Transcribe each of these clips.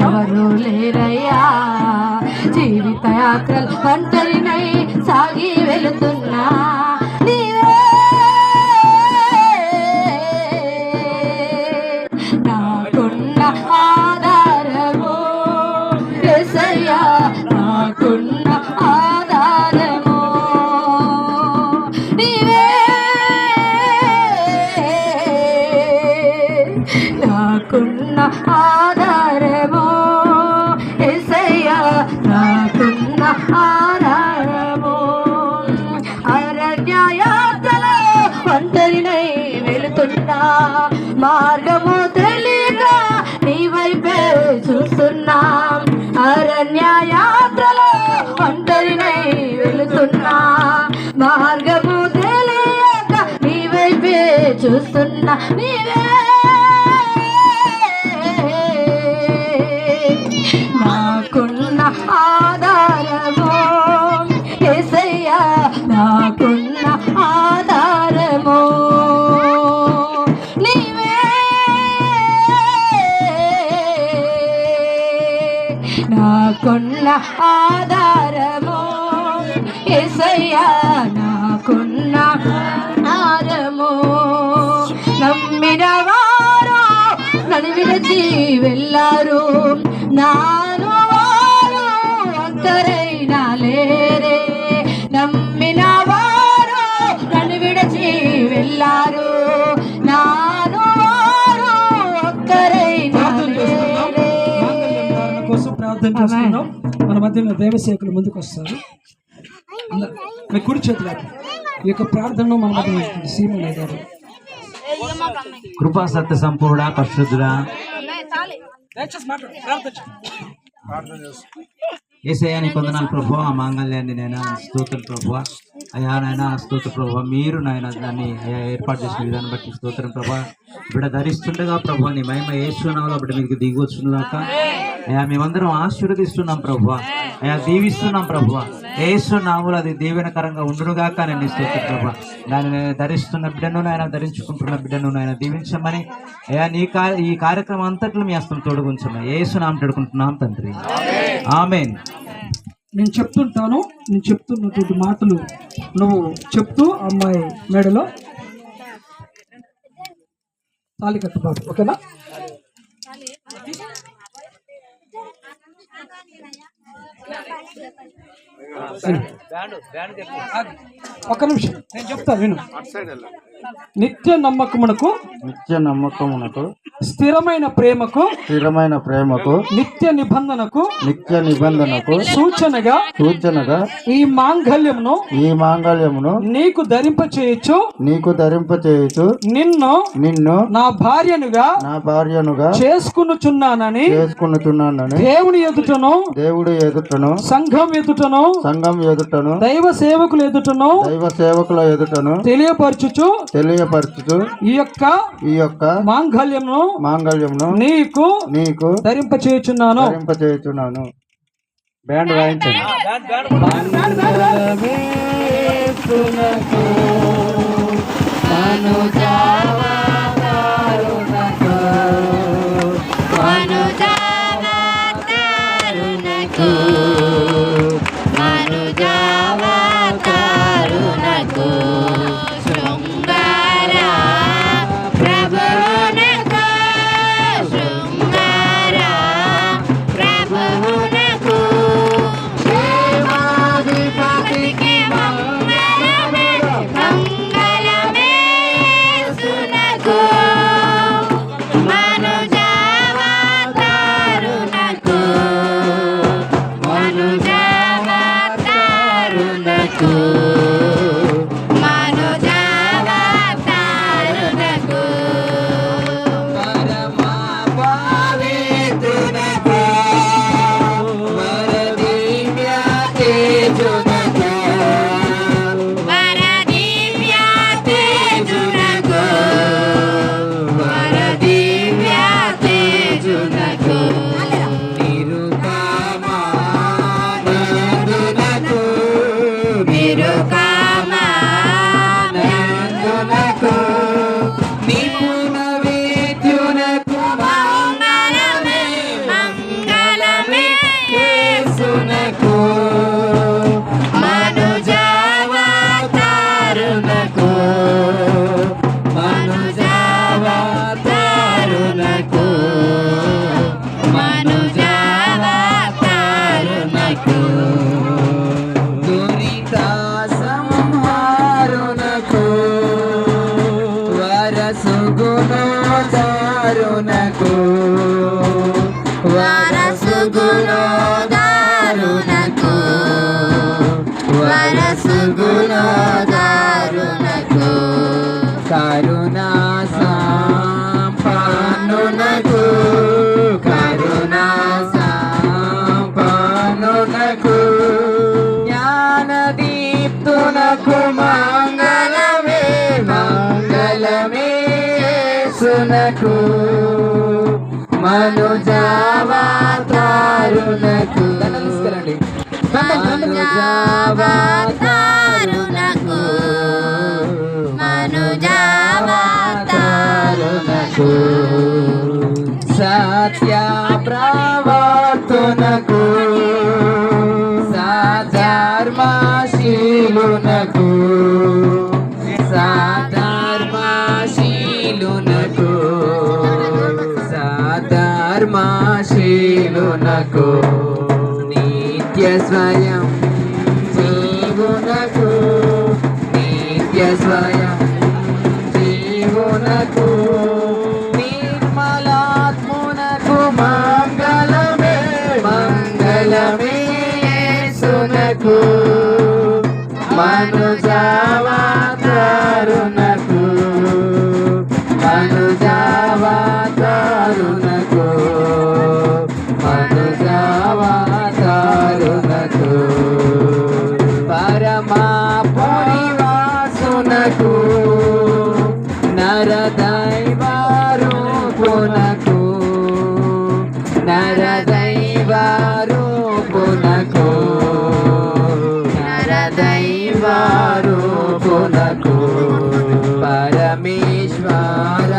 ఎవరు లేరయ్యా, జీవిత యాత్రలు ఒంటరినై సాగి వెళుతున్నా నీవే నాకున్న ఆధారము యేసయ్యా, నాకున్న ఆధారము నీవే నాకున్న ఆధారము యేసయ్యా, నాకున్న ఆధారము. అరణ్యయాత్రలో ఒంటరినై వెళుతున్నా, మార్గము తెలియక నీ వైపే చూస్తున్నా. అరణ్యయాత్రలో ఒంటరినై వెళుతున్నా, మార్గము తెలియక నీ వైపే చూస్తున్నా. నీవే నాకున్న ఆధారము యేసయ్యా, నాకున్న ఆధారము నీవే నాకున్న ఆధారము యేసయ్యా, నాకున్న ఆధారము. నమ్మిన వారు నన్ను విడిచి వెళ్ళారు, నాను వారు ఒక్కరైనా లేరే. నమ్మిన వారు నన్ను విడిచి వెళ్ళారు, నాను వారు ఒక్కరైనా లేరే. కోసం ప్రార్థన చేస్తున్నాం. మన మధ్యలో దేవసేవకులు ముందుకు వస్తారు. మీ కుడి చేతులు ఈ యొక్క ప్రార్థనను మన మధ్య సీమయ్య గారు. కృపా సత్య సంపూర్ణ పరిశుద్ధుడా యేసయ్యా నీ కొందనాలు ప్రభువా, ఆ మాంగళ్యాన్ని నేను స్తోత్రం ప్రభువా. అయ్యా నాయన స్తోత్ర ప్రభువా, మీరు నాయన దాన్ని అయ్యా ఏర్పాటు చేసిన విధానం బట్టి స్తోత్రం ప్రభువా. బిడ్డ ధరిస్తుండగా ప్రభువా నీ మహిమ యేసునామములో బిడ్డ మీకు దిగి వచ్చునుగాక. అయ్యా మేమందరం ఆశీర్వదిస్తున్నాం ప్రభువా, అయ్యా దీవిస్తున్నాం ప్రభువా. యేసునామములో అది దీవెనకరంగా ఉండునుగాక. నేను స్తోత్రం ప్రభువా, దాన్ని ధరిస్తున్న బిడ్డను నాయన, ధరించుకుంటున్న బిడ్డను నాయన దీవించమని అయ్యా ఈ కార్యక్రమం అంతట్లో మీ హస్తం తోడుగుంచమని యేసునామములో వేడుకుంటున్నాం తండ్రి, ఆమేన్. నేను చెప్తుంటాను, నేను చెప్తున్నటువంటి మాటలు నువ్వు చెప్తూ అమ్మాయి మేడలో తాళి కట్టుబాటు, ఓకేనా? ఒక్క నిమిషం నేను చెప్తా విను. నిత్య నమ్మకమునకు స్థిరమైన ప్రేమకు నిత్య నిబంధనకు సూచనగా ఈ మాంగళ్యమును నీకు ధరింప చేయొచ్చు నిన్ను నా భార్యనుగా చేసుకునుచున్నానని దేవుని ఎదుటను సంఘం ఎదుటను దైవ సేవకుల ఎదుటను తెలియపరచుచు ఈ యొక్క మాంగళ్యమును నీకు ధరింప చేయుచున్నాను. బ్యాండ్ వాయించండి. దారునకు వరసుగుణో దారునకు వరసుగుణో దారునకు కరుణా సంపన్నునకు కరుణా సంపన్నునకు జ్ఞానదీప్తునకు మంగళమే మంగళమే సునకు మనుజావతారునకు మనుజావతారునకు మనుజావతారునకు సత్య ప్రవర్తనకు సాధర్మశీలునకు సాధర్మశీలునకు సాధర్మశీలునకు నిత్య స్వయం జీవునకు నిత్య స్వయం జీవునకు నిర్మలాత్మునకు మంగళమే మంగళమే సునకు మనుజావతారునకు మనుజావతారునకు మనుజావతారునకు పరమా పునివాసునకు నరదైవారూపునకు నరదైవారూపునకు నరదైవారూపునకు పరమేశ్వర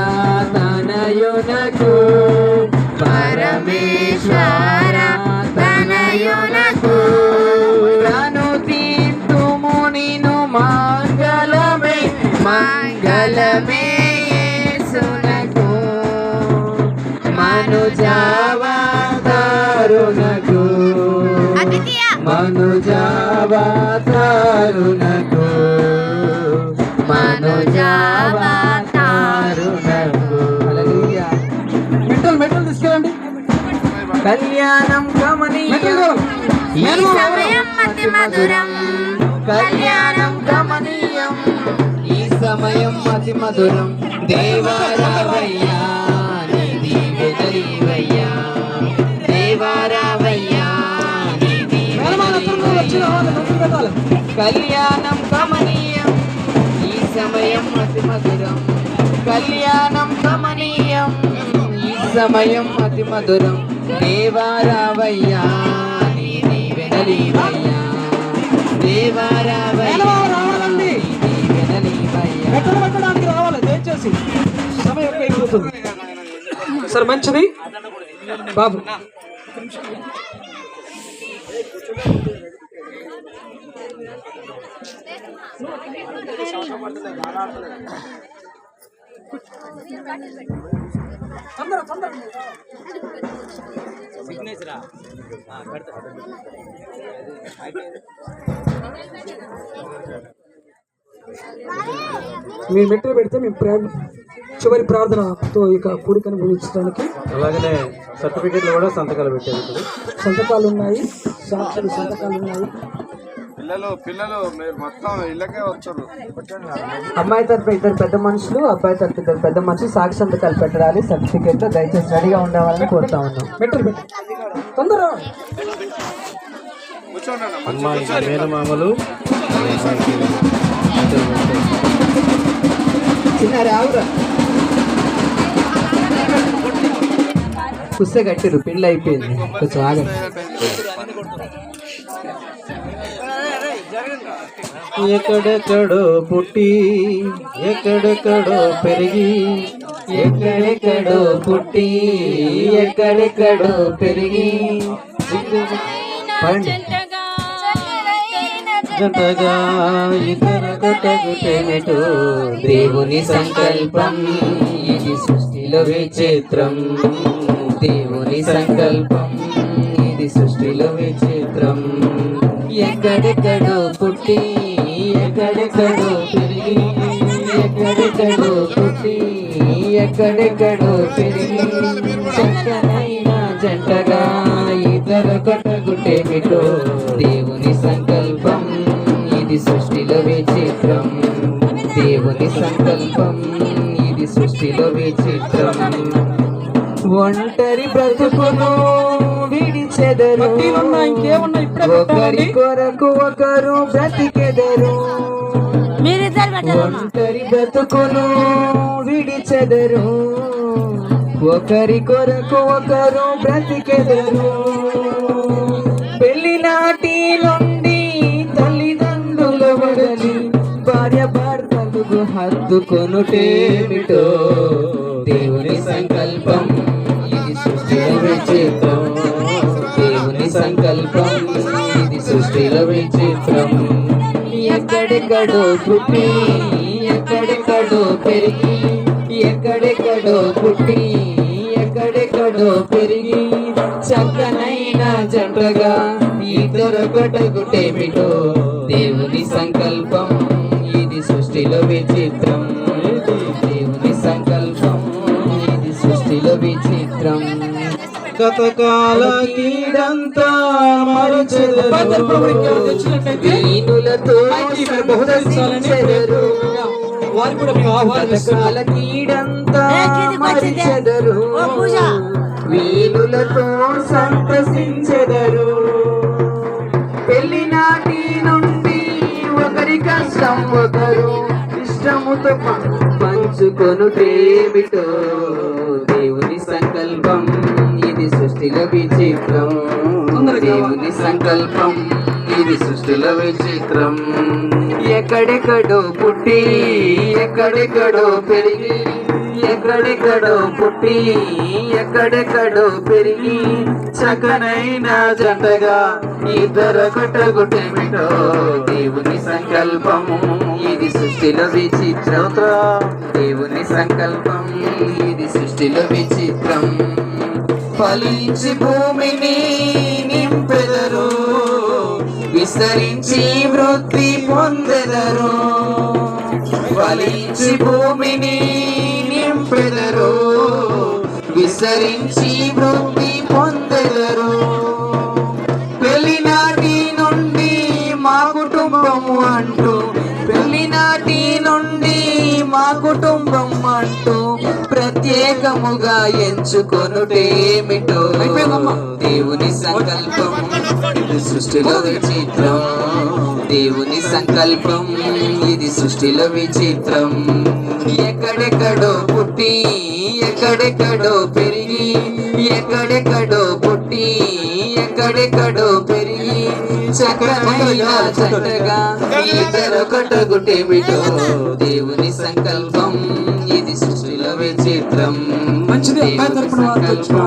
తనయునకు పరమేశ్వర తనయునకు ప్రణుతింతుము నిను మంగళమే మంగళమే సునకు మనుజావతారునకు మనుజావతారునకు మనుజావతారునకు మెట్టలు తీసుకెళ్ళండి. కళ్యాణం గమనీయం ఈ సమయం అతి మధురం కళ్యాణం గమనీయం ఈ సమయం అతి మధురం దేవారావయ్యా నీ దీవెనలీవయ్యా దేవారావయ్యా నీ దీవెనలీవయ్యా కళ్యాణం గమనీయం ఈ సమయం అతి మధురం కళ్యాణం గమనీయం ఈ సమయం అతి మధురం దేవారావయ్యా నీ దీవెనలీవయ్యా దేవారావయ్యా నీ దీవెనలీవయ్యా మెట్టలు పెట్టడానికి రావాలి దయచేసి, సమయం ఎక్కువైపోతుంది. సార్ మంచిది బాబు. మీరు మెట్టలు పెడితే మేము చివరి ప్రార్థనతో ఇక కూడికను ముగించడానికి. అలాగనే సర్టిఫికెట్లు కూడా సంతకాలు పెట్టారు. ఇప్పుడు సంతకాలు ఉన్నాయి, సాక్షులు సంతకాలు ఉన్నాయి. పిల్లలు మీరు మొత్తం ఇళ్ళకే వచ్చారు. అమ్మాయి తరఫు ఇద్దరు పెద్ద మనుషులు, అబ్బాయి తరఫు ఇద్దరు పెద్ద మనుషులు సాక్షి సంతకాలు పెట్టాలి. సర్టిఫికెట్ దయచేసి రెడీగా ఉండవాలని కోరుతా ఉన్నాం. మెట్టలు పెట్టి తొందర అమ్మాయి మేనమామలు చిన్న రావురా పుస్తక కట్టిరు, పెళ్ళి అయిపోయింది, కొంచెం ఆగండి. ఎక్కడెక్కడో పుట్టి ఎక్కడెక్కడో పెరిగి ఎక్కడెక్కడో పుట్టి ఎక్కడెక్కడో పెరిగి జంటగా ఇతర కొట్టగుటేమిటో దేవుని సంకల్పం ఇది సృష్టిలో విచిత్రం. దేవుని సంకల్పం ఇది సృష్టిలో విచిత్రం. ఎక్కడెక్కడో పుట్టి ఎక్కడెక్కడో పెరిగి ఎక్కడెక్కడో పుట్టి ఎక్కడెక్కడో పెరిగి చక్కనైన జంటగా ఇద్దరొకటగుటేమిటో దేవుని సంకల్పం ఇది సృష్టిలో విచిత్రం దేవుని సంకల్పం ఇది సృష్టిలో విచిత్రం ఒంటరి బ్రతుకును విడిచెదరు ఇంకేమున్నా ఇప్పుడే ఒకరి కొరకు ఒకరు బ్రతికెదరు ఒంటరి బ్రతుకును విడిచెదరు ఒకరి కొరకు ఒకరు బ్రతికెదరు పెళ్లి నాటి నుండి తల్లిదండ్రుల వదలి భార్య భర్తలకు హత్తుకొనుటేమిటో దేవుని సంకల్పం ఇది సృష్టిలో విచిత్రం దేవుని సంకల్పం ఇది సృష్టిలో విచిత్రం ఎక్కడెక్కడో పుట్టి ఎక్కడెక్కడో పెరిగి ఎక్కడెక్కడో పుట్టి ఎక్కడెక్కడో పెరిగి చక్కనైన జంటగా ఇద్దరొకటగుటేమిటో దేవుని సంకల్పం ఇది సృష్టిలో విచిత్రం దేవుని సంకల్పం ఇది సృష్టిలో విచిత్రం గతకాల కీడంతా దీనులతో సంతసించెదరు. వారు కూడా మేము ఆహ్వానిస్తున్నాం. గతకాల కీడంతా మరిచెదరు వీనులతో సంతసించెదరు పెళ్లి నాటి నుండి ఒకరి కష్టం ఒకరు ఇష్టముతో పంచుకొనుటేమిటో దేవుని సంకల్పం ఇది సృష్టిలో విచిత్రం దేవుని సంకల్పం ఇది సృష్టిలో విచిత్రం ఎక్కడెక్కడో పుట్టి ఎక్కడెక్కడో పెరిగి ఎక్కడెక్కడో పుట్టి ఎక్కడెక్కడో పెరిగి చక్కనైన జంటగా ఇద్దరొకటగుటేమిటో దేవుని సంకల్పము ఇది సృష్టిలో విచిత్రం దేవుని సంకల్పం ఇది సృష్టిలో విచిత్రం ఫలించి భూమిని నింపెదరు విస్తరించి వృద్ధి పొందెదరు ఫలించి భూమిని నింపెదరు విస్తరించి వృద్ధి పొందెదరు పెళ్లినాటి నుండి మా కుటుంబము అంటూ పెళ్లినాటి నుండి మా కుటుంబం అంటూ ప్రత్యేకముగా ఎంచుకొనుటేమిటో దేవుని సంకల్పం ఇది సృష్టిలో విచిత్రం దేవుని సంకల్పం ఇది సృష్టిలో విచిత్రం ఎక్కడెక్కడో పుట్టి ఎక్కడెక్కడో పెరిగి ఎక్కడెక్కడో పుట్టి ఎక్కడెక్కడో పెరిగి చక్కనైన జంటగా ఇద్దరొకటగుటేమిటో దేవుని సంకల్పం ఇది సృష్టిలో విచిత్రం మంచిది. దేవుని సంకల్పం